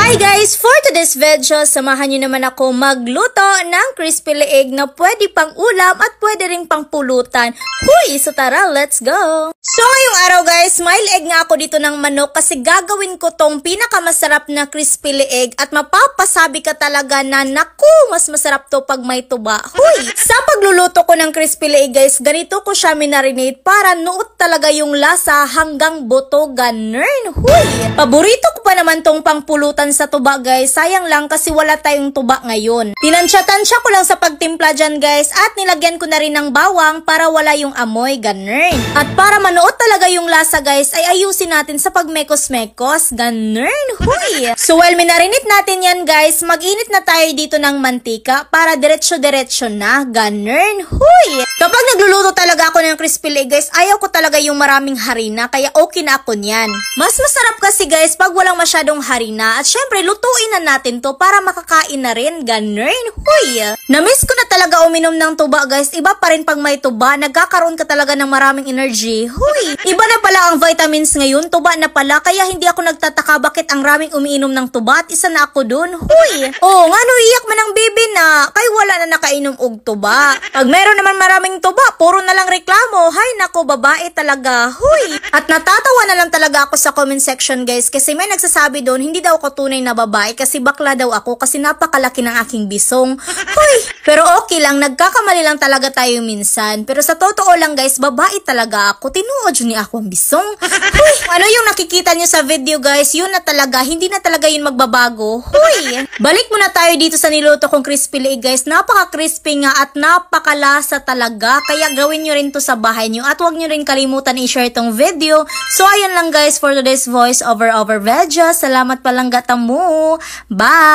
Hi guys! For today's video, samahan nyo naman ako magluto ng crispy leeg na pwede pang ulam at pwede rin pang pulutan. Huy! So tara, let's go! So ngayong araw guys, may leeg nga ako dito ng manok kasi gagawin ko tong pinakamasarap na crispy leeg at mapapasabi ka talaga na naku, mas masarap to pag may tuba. Huy! Sa pagluluto ko ng crispy leeg guys, ganito ko siya minarinate para nuot talaga yung lasa hanggang buto, ganern. Huy! Paborito ko pa naman tong pangpulutan sa tuba guys, sayang lang kasi wala tayong tuba ngayon. Tinansya-tansya ko lang sa pagtimpla dyan guys at nilagyan ko na rin ng bawang para wala yung amoy, ganern. At para manuot talaga yung lasa guys ay ayusin natin sa pagmekos-mekos, ganern. Huy! So while minarinate natin yan guys, mag-init na tayo dito ng mantika para diretso-diretso na, ganern. Huy! Kapag nagluluto talaga ako ng crispy leg guys, ayaw ko talaga yung maraming harina kaya okay na ako niyan. Mas masarap kasi guys pag walang masyadong harina at syempre lutuin na natin to para makakain na rin, ganern. Huy! Na-miss ko na talaga uminom ng tuba guys, iba pa rin pag may tuba, nagkakaroon ka talaga ng maraming energy. Huy! Iba na pala ang vitamins ngayon, tuba na pala, kaya hindi ako nagtataka bakit ang raming umiinom ng tuba at isa na ako dun. Huy! Oh, nga no, iyak man ang baby na, kay wala na nakainom og tuba. Pag meron naman maraming tuba, puro na lang reklamo, hay nako, babae talaga. Huy! At natatawa na lang talaga ako sa comment section guys kasi may nagsasabi doon, hindi daw ako tunay na babae kasi bakla daw ako kasi napakalaki ng aking bisong. Huy! Pero okay lang, nagkakamali lang talaga tayo minsan. Pero sa totoo lang guys, babae talaga ako. Tinuod yun ni ako ang bisong. Huy! Ano yung nakikita nyo sa video guys, yun na talaga, hindi na talaga yun magbabago. Huy! Balik muna tayo dito sa niluto kong crispy leg guys. Napaka-crispy nga at napakalasa talaga. Kaya gawin nyo rin to sa bahay nyo at huwag nyo rin kalimutan i-share tong video. So ayun lang guys for today's voice over video. Salamat palang gata mo. Bye!